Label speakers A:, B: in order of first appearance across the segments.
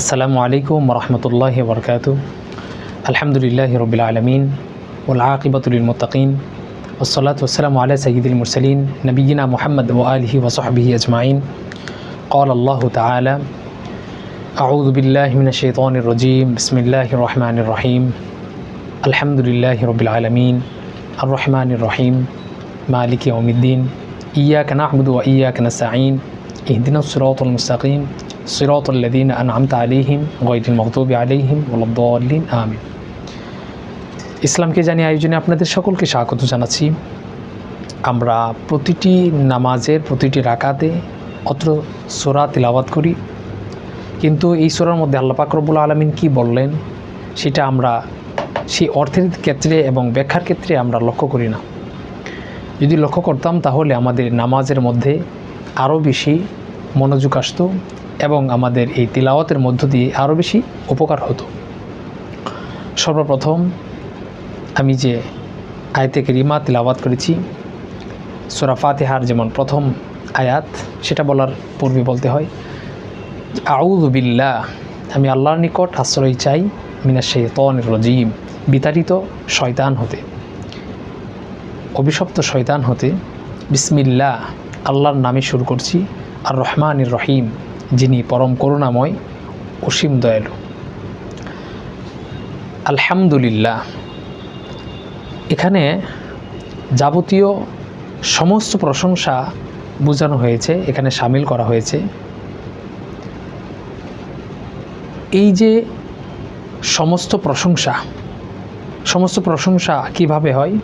A: আসসালামু আলাইকুম রহমতুল্লাহি বরকাতু। আলহামদুলিল্লাহি রবিল আলমিন ওয়াল আকিবাতুল লিল মুত্তাকিন ওয়াসসালাতু ওয়াসসালামু আলা সাইয়্যিদিল মুরসালিন নবিয়িনা মুহাম্মদ ওয়া আলিহি ওয়া সাহবিহি আজমাইন। ক্বালা আল্লাহু তাআলা আউযু বিল্লাহি মিনাশ শাইতানির রাজীম। বিসমিল্লাহির রহমানির রহিম। আলহামদুলিল্লাহি রবিল আলমিন আর রহমানির রহিম মালিকি ইয়াউমিদ্দিন। ইয়্যাকা না'বুদু ওয়া ইয়্যাকা নাস্তাঈন। ইহদিনাস সিরাতাল মুস্তাকিম সিরাতাল্লাযীনা আন'আমতা আলাইহিম গায়রিল মাগদুবি আলাইহিম ওয়ালাদ-দাল্লিন আমিন। ইসলামকে জানি আয়োজনে আপনাদের সকলকে স্বাগত জানাচ্ছি। আমরা প্রতিটি নামাজের প্রতিটি রাকাতে অত্র সূরা তিলাওয়াত করি, কিন্তু এই সূরার মধ্যে আল্লাহ পাক রব্বুল আলামিন কী বললেন সেটা আমরা সেই অর্থের ক্ষেত্রে এবং ব্যাখ্যার ক্ষেত্রে আমরা লক্ষ্য করি না। যদি লক্ষ্য করতাম তাহলে আমাদের নামাজের মধ্যে আরও বেশি মনোযোগ আসতো এবং আমাদের এই তিলাওয়াতের মধ্য দিয়ে আরও বেশি উপকার হতো। সর্বপ্রথম আমি যে আয়াতে কারিমা তিলাওয়াত করেছি সূরা ফাতিহার যেমন প্রথম আয়াত, সেটা বলার পূর্বে বলতে হয় আউযু বিল্লাহ, আমি আল্লাহর নিকট আশ্রয় চাই মিনাশ শাইতানির রাজীম, বিতাড়িত শয়তান হতে, অভিশপ্ত শয়তান হতে। বিসমিল্লাহ, আল্লাহর নামে শুরু করছি। আর রহমানির রহিম, যিনি পরম করুণাময় অসীম দয়ালু। আলহামদুলিল্লাহ, এখানে যাবতীয় সমস্ত প্রশংসা বোঝানো হয়েছে, এখানে শামিল করা হয়েছে। এই যে সমস্ত প্রশংসা কিভাবে হয়,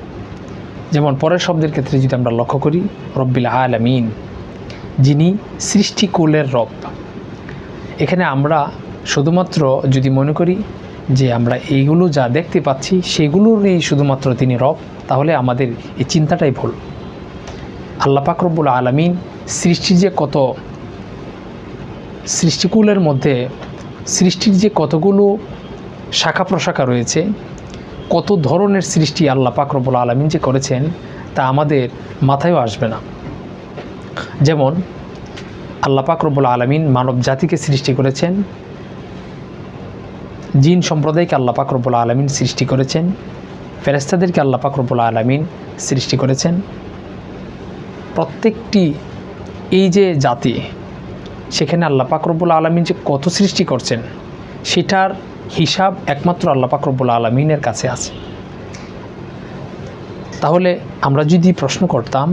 A: যেমন পরের শব্দের ক্ষেত্রে যদি আমরা লক্ষ্য করি, রব্বিল আলামিন, যিনি সৃষ্টিকুলের রব। এখানে আমরা শুধুমাত্র যদি মনে করি যে আমরা এইগুলো যা দেখতে পাচ্ছি সেগুলোরই শুধুমাত্র তিনি রব, তাহলে আমাদের এই চিন্তাটাই ভুল। আল্লাহ পাক রব্বুল আলামিন সৃষ্টির যে কত, সৃষ্টিকুলের মধ্যে সৃষ্টির যে কতগুলো শাখা প্রশাখা রয়েছে, কত ধরনের সৃষ্টি আল্লাহ পাক রব্বুল আলামিন যে করেছেন তা আমাদের মাথায়ও আসবে না। যেমন আল্লাহ পাক রব্বুল আলামিন মানব জাতিকে সৃষ্টি করেছেন, জিন সম্প্রদায়কে আল্লাহ পাক রব্বুল আলামিন সৃষ্টি করেছেন, ফেরেশতাদেরকে আল্লাহ পাক রব্বুল আলামিন সৃষ্টি করেছেন। প্রত্যেকটি এই যে জাতি, সেখানে আল্লাহ পাক রব্বুল আলামিন যে কত সৃষ্টি করছেন সেটার হিসাব একমাত্র আল্লাহ পাক রব্বুল আলামিনের কাছে আছে। তাহলে আমরা যদি প্রশ্ন করতাম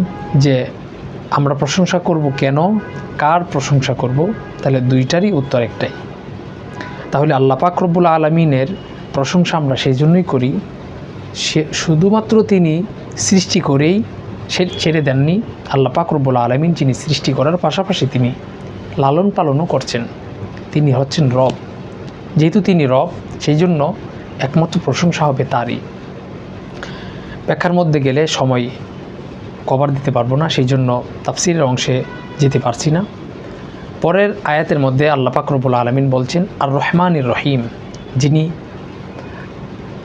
A: যে আমরা প্রশংসা করব কেন, কার প্রশংসা করব, তাহলে দুইটারই উত্তর একটাই। তাহলে আল্লাহ পাক রব্বুল আলামিনের প্রশংসা আমরা সেই জন্যই করি, সে শুধুমাত্র তিনি সৃষ্টি করেই সে ছেড়ে দেননি। আল্লাহ পাক রব্বুল আলামিন যিনি সৃষ্টি করার পাশাপাশি তিনি লালন পালনও করছেন, তিনি হচ্ছেন রব। যেহেতু তিনি রব, সেই জন্য একমাত্র প্রশংসা হবে তারই। ব্যাখ্যার মধ্যে গেলে সময় কভার দিতে পারবো না, সেই জন্য তাফসিরের অংশে যেতে পারছি না। পরের আয়াতের মধ্যে আল্লাহ পাক রব্বুল আলামিন বলছেন আর রহমানির রহিম, যিনি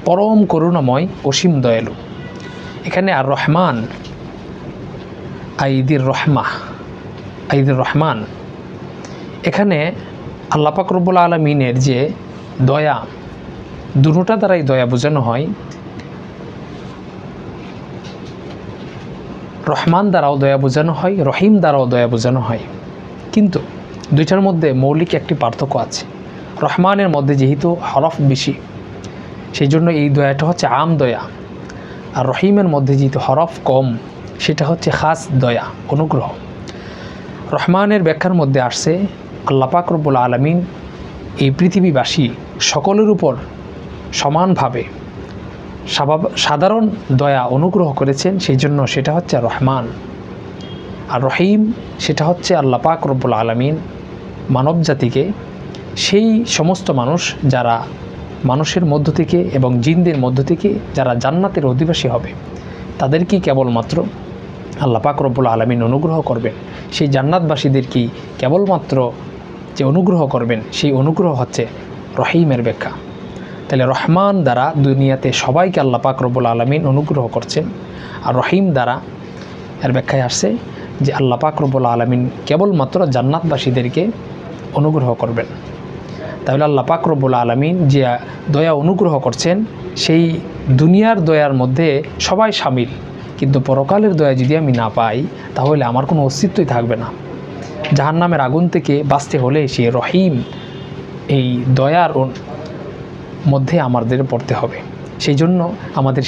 A: পরম করুণাময় অসীম দয়ালু। এখানে আর রহমান, আইদির রহমান, এখানে আল্লাহ পাক রব্বুল আলামিনের যে দয়া, দুটোটা দ্বারাই দয়া বোঝানো হয়। রহমান দ্বারাও দয়া বোঝানো হয়, রহিম দ্বারাও দয়া বোঝানো হয়, কিন্তু দুইটার মধ্যে মৌলিক একটি পার্থক্য আছে। রহমানের মধ্যে যেহেতু হরফ বেশি, সেই জন্য এই দয়াটা হচ্ছে আম দয়া। আর রহিমের মধ্যে যেহেতু হরফ কম, সেটা হচ্ছে খাস দয়া, অনুগ্রহ। রহমানের ব্যাখ্যার মধ্যে আসছে আল্লাহ পাক রব্বুল আলামিন এই পৃথিবীবাসী সকলের উপর সমানভাবে সাধারণ দয়া অনুগ্রহ করেছেন, সেই জন্য সেটা হচ্ছে রহমান। আর রহিম, সেটা হচ্ছে আল্লাহ পাক রব্বুল আলামিন মানব জাতিকে, সেই সমস্ত মানুষ যারা মানুষের মধ্য থেকে এবং জিনদের মধ্য থেকে যারা জান্নাতের অধিবাসী হবে, তাদেরকেই কেবলমাত্র আল্লাহ পাক রব্বুল আলামিন অনুগ্রহ করবেন। সেই জান্নাতবাসীদেরকেই কেবলমাত্র যে অনুগ্রহ করবেন, সেই অনুগ্রহ হচ্ছে রহিমের ব্যাখ্যা। তাহলে রহমান দ্বারা দুনিয়াতে সবাইকে আল্লাহ পাক রব্বুল আলামিন অনুগ্রহ করছেন, আর রহিম দ্বারা এর ব্যাখ্যায় আসছে যে আল্লাহ পাক রব্বুল আলামিন কেবলমাত্র জান্নাতবাসীদেরকে অনুগ্রহ করবেন। তাহলে আল্লাহ পাক রব্বুল আলামিন যে দয়া অনুগ্রহ করছেন সেই দুনিয়ার দয়ার মধ্যে সবাই শামিল, কিন্তু পরকালের দয়া যদি আমি না পাই তাহলে আমার কোনো অস্তিত্বই থাকবে না। জাহান্নামের আগুন থেকে বাঁচতে হলে সে রহিম এই দয়ার মধ্যে আমাদের পড়তে হবে। সেই জন্য আমাদের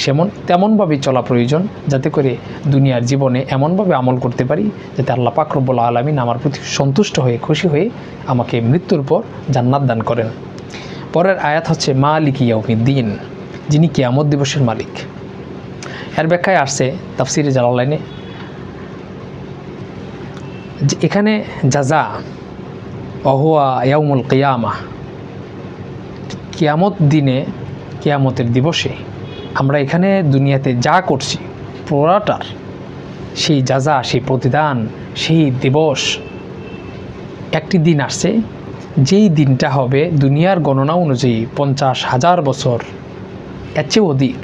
A: তেমনভাবেই চলা প্রয়োজন, যাতে করে দুনিয়ার জীবনে এমনভাবে আমল করতে পারি যাতে আল্লাহ পাক রব্বুল আলামিন আমার প্রতি সন্তুষ্ট হয়ে খুশি হয়ে আমাকে মৃত্যুর পর জান্নাত দান করেন। পরের আয়াত হচ্ছে মালিক ইয়াউমিদ্দিন, যিনি কিয়ামত দিবসের মালিক। এর ব্যাখ্যায় আসছে তাফসিরে জালালাইনে যে এখানে জাযা ওহুয়া ইয়াউমুল কিয়ামা, কিয়ামত দিনে, কিয়ামতের দিবসে আমরা এখানে দুনিয়াতে যা করছি পুরাটার সেই জাযা, সেই প্রতিদান, সেই দিবস একটি দিন আসছে যেই দিনটা হবে দুনিয়ার গণনা অনুযায়ী 50,000 বছর এর চেয়ে অধিক।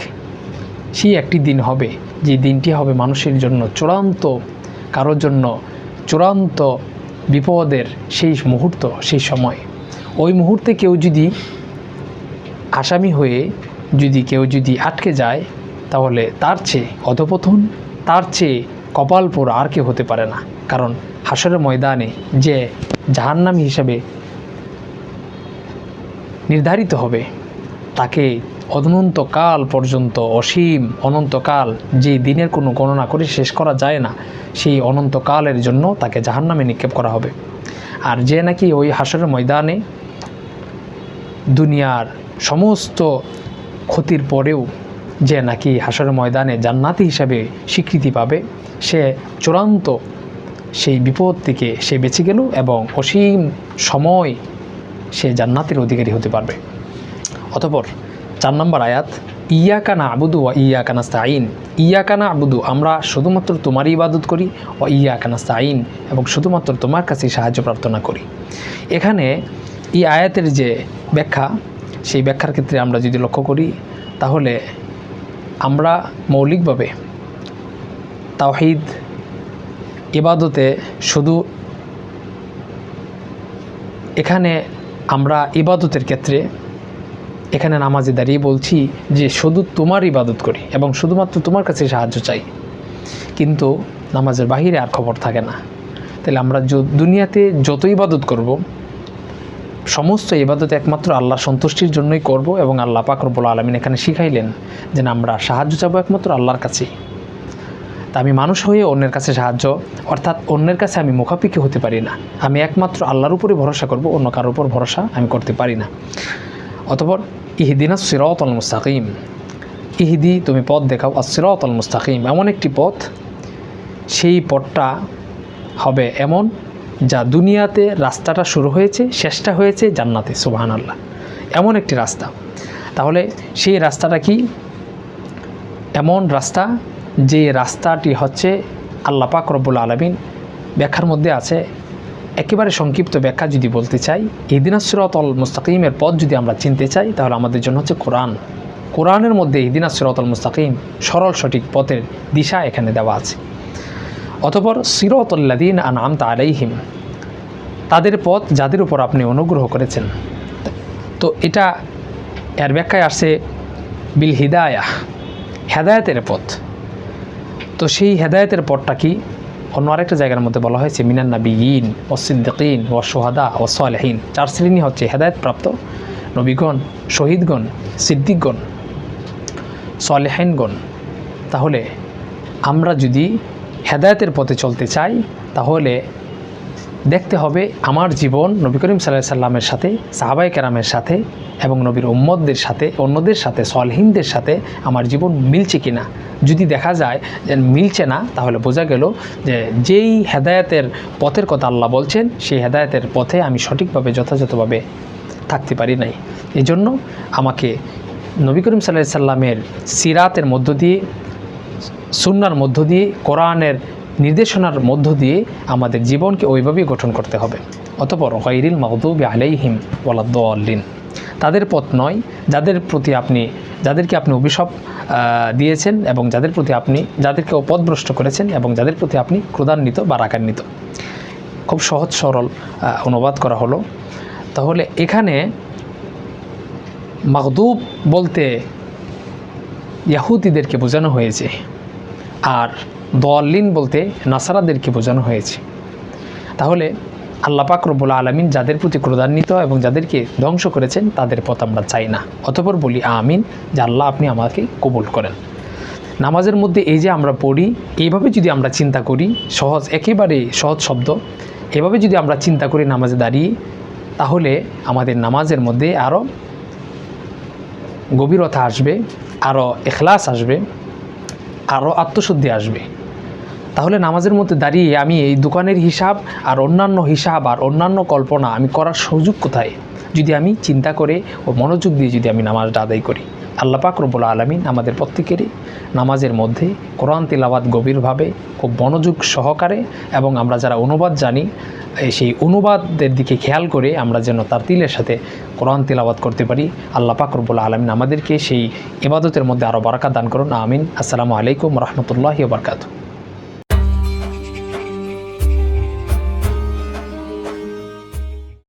A: সেই একটি দিন হবে যে দিনটি হবে মানুষের জন্য চূড়ান্ত, কারোর জন্য চূড়ান্ত বিপদের সেই মুহূর্ত, সেই সময়। ওই মুহূর্তে কেউ যদি আসামি হয়ে কেউ যদি আটকে যায় তাহলে তার চেয়ে অধপতন, তার চেয়ে কপাল পোড়া আর কেউ হতে পারে না। কারণ হাসরের ময়দানে যে জাহান্নামী হিসাবে নির্ধারিত হবে তাকে অনন্তকাল পর্যন্ত, অসীম অনন্তকাল, যে দিনের কোনো গণনা করে শেষ করা যায় না, সেই অনন্তকালের জন্য তাকে জাহান্নামে নিক্ষেপ করা হবে। আর যে নাকি ওই হাসরের ময়দানে দুনিয়ার সমস্ত ক্ষতির পরেও যে নাকি হাসরের ময়দানে জান্নাতি হিসাবে স্বীকৃতি পাবে, সে চূড়ান্ত সেই বিপদ থেকে সে বেঁচে গেল এবং অসীম সময় সে জান্নাতের অধিকারী হতে পারবে। অতঃপর 4 নম্বর আয়াত, ইয়াকা না'বুদু ওয়া ইয়াকা নাস্তাঈন। ইয়াকা না'বুদু, আমরা শুধুমাত্র তোমারই ইবাদত করি, ও ইয়াকা নাস্তাঈন, এবং শুধুমাত্র তোমার কাছেই সাহায্য প্রার্থনা করি। এখানে এই আয়াতের যে ব্যাখ্যা, সেই ব্যাখ্যার ক্ষেত্রে আমরা যদি লক্ষ্য করি তাহলে আমরা মৌলিকভাবে তাওহীদ ইবাদতে শুধু, এখানে আমরা ইবাদতের ক্ষেত্রে এখানে নামাজে দাঁড়িয়ে বলছি যে শুধু তোমার ইবাদত করি এবং শুধুমাত্র তোমার কাছে সাহায্য চাই, কিন্তু নামাজের বাহিরে আর খবর থাকে না। তাহলে আমরা দুনিয়াতে যত ইবাদত করব, সমস্ত ইবাদত একমাত্র আল্লাহ সন্তুষ্টির জন্যই করব, এবং আল্লাহ পাক রব্বুল আলামিন এখানে শিখাইলেন যে আমরা সাহায্য চাবো একমাত্র আল্লাহর কাছেই। তা আমি মানুষ হয়ে অন্যের কাছে সাহায্য, অর্থাৎ অন্যের কাছে আমি মুখাপিকি হতে পারি না। আমি একমাত্র আল্লাহর উপরে ভরসা করব, অন্য কারোর উপর ভরসা আমি করতে পারি না। অতঃপর ইহদিনাস সিরাতাল মুস্তাকিম, ইহদি, তুমি পথ দেখাও, আস-সিরাতাল মুস্তাকিম, এমন একটি পথ, সেই পথটা হবে এমন যা দুনিয়াতে রাস্তাটা শুরু হয়েছে, শেষটা হয়েছে জান্নাতে। সুবহানাল্লাহ, এমন একটি রাস্তা। তাহলে সেই রাস্তাটা কি? এমন রাস্তা যে রাস্তাটি হচ্ছে আল্লাহ পাক রব্বুল আলামিন ব্যাখ্যার মধ্যে আছে। একেবারে সংক্ষিপ্ত ব্যাখ্যা যদি বলতে চাই, ইহদিনাস সিরাতাল মুস্তাকিমের পথ যদি আমরা চিনতে চাই তাহলে আমাদের জন্য হচ্ছে কোরআন। কোরআনের মধ্যে ইহদিনাস সিরাতাল মুস্তাকিম, সরল সঠিক পথের দিশা এখানে দেওয়া আছে। অতঃপর সিরাতাল্লাযীনা আনআমতা আলাইহিম, তাদের পথ যাদের উপর আপনি অনুগ্রহ করেছেন। তো এটা এর ব্যাখ্যায় আসছে বিল হিদায়াহ, হেদায়েতের পথ। তো সেই হেদায়েতের পথটা কি? অন্য আরেকটা জায়গার মধ্যে বলা হয়েছে মিনান নাবিয়িন ওয়াস সিদ্দিকিন ওয়াস শুহাদা ওয়াস সালিহিন। 4 শ্রেণী হচ্ছে হেদায়েতপ্রাপ্ত: নবীগণ, শহীদগণ, সিদ্দিকগণ, সালেহিনগণ। তাহলে আমরা যদি হেদায়েতের পথে চলতে চাই তাহলে দেখতে হবে আমার জীবন নবী করিম সাল্লাল্লাহু আলাইহি সাল্লামের সাথে, সাহাবায়ে কেরামের সাথে এবং নবীর উম্মতদের সাথে, অন্যদের সাথে, সালেহিনদের সাথে আমার জীবন মিলছে কিনা। যদি দেখা যায় যে মিলছে না, তাহলে বোঝা গেল যে যেই হেদায়েতের পথের কথা আল্লাহ বলছেন সেই হেদায়েতের পথে আমি সঠিকভাবে যথাযথভাবে থাকতে পারি নাই। এই জন্য আমাকে নবী করিম সাল্লাল্লাহু আলাইহি সাল্লামের সিরাতের মধ্য দিয়ে, সুন্নাহর মধ্য দিয়ে, কোরআনের নির্দেশনার মধ্য দিয়ে আমাদের জীবনকে ওইভাবেই গঠন করতে হবে। অতঃপর গায়রিল মাগদুবি আলাইহিম ওয়ালাদ-দাল্লিন, তাদের পথ নয় যাদেরকে আপনি অভিশাপ দিয়েছেন এবং যাদেরকে পথভ্রষ্ট করেছেন এবং যাদের প্রতি আপনি ক্রোধান্বিত বা রাগান্বিত। খুব সহজ সরল অনুবাদ করা হলো। তাহলে এখানে মাগদুব বলতে ইয়াহুদিদেরকে বোঝানো হয়েছে, আর দলিন বলতে নাসারাদেরকে বোঝানো হয়েছে। তাহলে আল্লাহ পাক রব্বুল আলামিন যাদের প্রতি ক্রোধান্বিত এবং যাদেরকে ধ্বংস করেছেন তাদের পথ আমরা চাই না। অতঃপর বলি আমিন, যে আল্লাহ আপনি আমাকে কবুল করেন। নামাজের মধ্যে এই যে আমরা পড়ি, এইভাবে যদি আমরা চিন্তা করি, সহজ, একেবারে সহজ শব্দ, এভাবে যদি আমরা চিন্তা করি নামাজে দাঁড়িয়ে, তাহলে আমাদের নামাজের মধ্যে আরও গভীরতা আসবে, আরও ইখলাস আসবে, আরও আত্মশুদ্ধি আসবে। তাহলে নামাজের মধ্যে দাঁড়িয়ে আমি এই দোকানের হিসাব আর অন্যান্য হিসাব আর অন্যান্য কল্পনা আমি করার সুযোগ কোথায়, যদি আমি চিন্তা করে ও মনোযোগ দিয়ে যদি আমি নামাজটা আদায় করি। আল্লাহ পাক রব্বুল আলামিন আমাদের প্রত্যেকেরই নামাজের মধ্যে কোরআন তিলাওয়াত গভীরভাবে খুব মনোযোগ সহকারে, এবং আমরা যারা অনুবাদ জানি সেই অনুবাদের দিকে খেয়াল করে আমরা যেন তার তিলের সাথে কোরআন তিলাওয়াত করতে পারি। আল্লাহ পাক রব্বুল আলামিন আমাদেরকে সেই ইবাদতের মধ্যে আরও বারাকাত দান করুন। আমিন। আসসালামু আলাইকুম রহমতুল্লাহি ওয়া বারাকাতুহু।